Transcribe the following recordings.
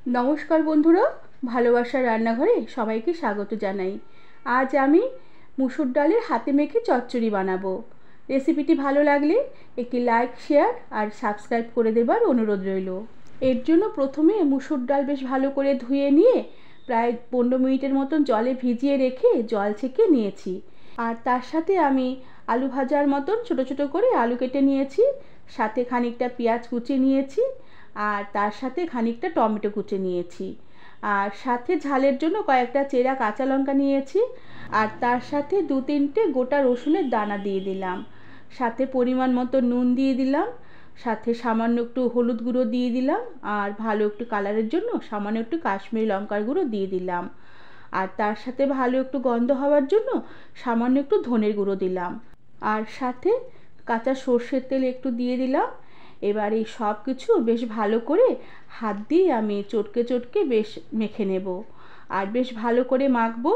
নমস্কার বন্ধুরা, ভালোবাসার রান্নাঘরে সবাইকে স্বাগত জানাই। আজ আমি মুসুর ডালের হাতে মেখে চচ্চড়ি বানাবো। রেসিপিটি ভালো লাগলে একটি লাইক, শেয়ার আর সাবস্ক্রাইব করে দেবার অনুরোধ রইল। এর জন্য প্রথমে মুসুর ডাল বেশ ভালো করে ধুয়ে নিয়ে প্রায় 15 মিনিটের মতন জলে ভিজিয়ে রেখে জল ছেঁকে নিয়েছি। আর তার সাথে আমি আলু ভাজার মতন ছোট ছোট করে আলু কেটে নিয়েছি, সাথে খানিকটা পেঁয়াজ কুচি নিয়েছি, আর তার সাথে খানিকটা টমেটো কুচি নিয়েছি, আর সাথে ঝালের জন্য কয়েকটা চেরা কাঁচা লঙ্কা নিয়েছি, আর তার সাথে 2-3টে গোটা রসুনের দানা দিয়ে দিলাম, সাথে পরিমাণ মতো নুন দিয়ে দিলাম, সাথে সামান্য একটু হলুদ গুঁড়ো দিয়ে দিলাম, আর ভালো একটু কালারের জন্য সামান্য একটু কাশ্মীরি লঙ্কার গুঁড়ো দিয়ে দিলাম, আর তার সাথে ভালো একটু গন্ধ হওয়ার জন্য সামান্য একটু ধনের গুঁড়ো দিলাম, আর সাথে কাঁচা সর্ষের তেল একটু দিয়ে দিলাম। এবার এই সব কিছু বেশ ভালো করে হাত দিয়ে আমি চটকে চটকে বেশ মেখে নেব, আর বেশ ভালো করে মাখবো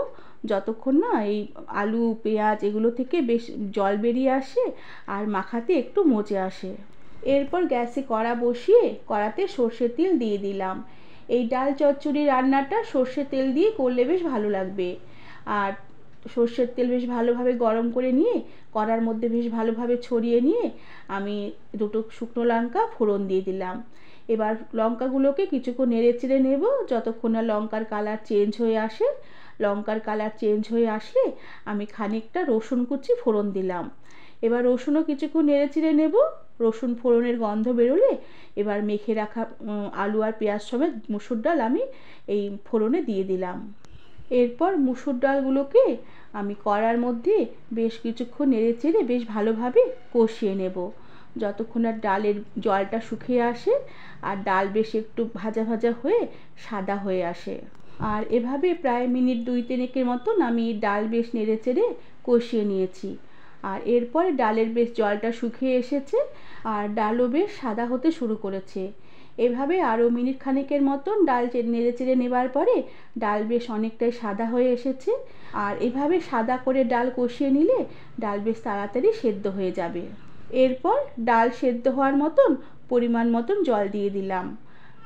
যতক্ষণ না এই আলু পেঁয়াজ এগুলো থেকে বেশ জল বেরিয়ে আসে আর মাখাতে একটু মজে আসে। এরপর গ্যাসে কড়া বসিয়ে কড়াতে সর্ষের তেল দিয়ে দিলাম। এই ডাল চচ্চড়ি রান্নাটা সর্ষের তেল দিয়ে করলে বেশ ভালো লাগবে। আর সর্ষের তেল বেশ ভালোভাবে গরম করে নিয়ে কড়ার মধ্যে বেশ ভালোভাবে ছড়িয়ে নিয়ে আমি 2টো শুকনো লঙ্কা ফোড়ন দিয়ে দিলাম। এবার লঙ্কাগুলোকে কিছুক্ষণ নেড়ে চেড়ে নেব যতক্ষণ না লঙ্কার কালার চেঞ্জ হয়ে আসে। লঙ্কার কালার চেঞ্জ হয়ে আসলে আমি খানিকটা রসুন কুচি ফোড়ন দিলাম। এবার রসুনও কিছুক্ষণ নেড়ে চেড়ে নেব। রসুন ফোড়নের গন্ধ বেরোলে এবার মেখে রাখা আলু আর পেঁয়াজ সমেত মুসুর ডাল আমি এই ফোড়নে দিয়ে দিলাম। এরপর মুসুর ডালগুলোকে আমি কড়ার মধ্যে বেশ কিছুক্ষণ নেড়ে চেড়ে বেশ ভালোভাবে কষিয়ে নেব যতক্ষণ না ডালের জলটা শুকিয়ে আসে আর ডাল বেশ একটু ভাজা ভাজা হয়ে সাদা হয়ে আসে। আর এভাবে প্রায় মিনিট 2-3 মতন আমি ডাল বেশ নেড়ে চেড়ে কষিয়ে নিয়েছি। আর এরপরে ডালের বেশ জলটা শুকিয়ে এসেছে আর ডালও বেশ সাদা হতে শুরু করেছে। এভাবে আরও মিনিট খানেকের মতন ডাল নেড়ে চেড়ে নেবার পরে ডাল বেশ অনেকটাই সাদা হয়ে এসেছে। আর এভাবে সাদা করে ডাল কষিয়ে নিলে ডাল বেশ তাড়াতাড়ি সেদ্ধ হয়ে যাবে। এরপর ডাল সেদ্ধ হওয়ার মতন পরিমাণ মতন জল দিয়ে দিলাম।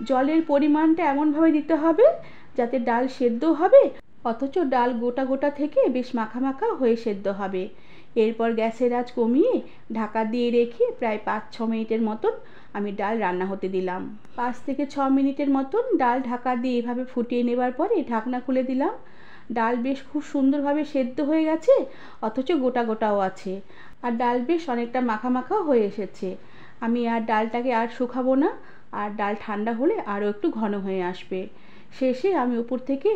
জলের পরিমাণটা এমনভাবে দিতে হবে যাতে ডাল সেদ্ধ হবে অথচ ডাল গোটা গোটা থেকে বেশ মাখা মাখা হয়ে সেদ্ধ হবে। এরপর গ্যাসের আঁচ কমিয়ে ঢাকা দিয়ে রেখে প্রায় 5-6 মিনিটের মতন আমি ডাল রান্না হতে দিলাম। 5-6 মিনিটের মতন ডাল ঢাকা দিয়ে এভাবে ফুটিয়ে নেবার পরে ঢাকনা খুলে দিলাম। ডাল বেশ খুব সুন্দরভাবে সেদ্ধ হয়ে গেছে অথচ গোটা গোটাও আছে, আর ডাল বেশ অনেকটা মাখা মাখাও হয়ে এসেছে। আমি আর ডালটাকে আর শুকাবো না, আর ডাল ঠান্ডা হলে আরও একটু ঘন হয়ে আসবে। শেষে আমি উপর থেকে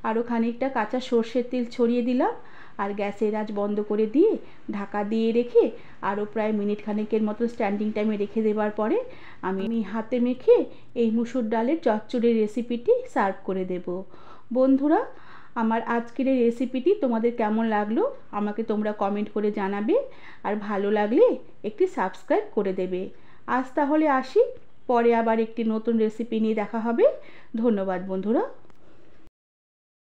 আরও খানিকটা কাঁচা সর্ষের তেল ছড়িয়ে দিলাম, আর গ্যাসের আঁচ বন্ধ করে দিয়ে ঢাকা দিয়ে রেখে আরও প্রায় মিনিট খানেকের মতো স্ট্যান্ডিং টাইমে রেখে দেওয়ার পরে আমি হাতে মেখে এই মুসুর ডালের চচ্চড়ির রেসিপিটি সার্ভ করে দেব। বন্ধুরা, আমার আজকের এই রেসিপিটি তোমাদের কেমন লাগলো আমাকে তোমরা কমেন্ট করে জানাবে, আর ভালো লাগলে একটি সাবস্ক্রাইব করে দেবে। আজ তাহলে আসি, পরে আবার একটি নতুন রেসিপি নিয়ে দেখা হবে। ধন্যবাদ বন্ধুরা।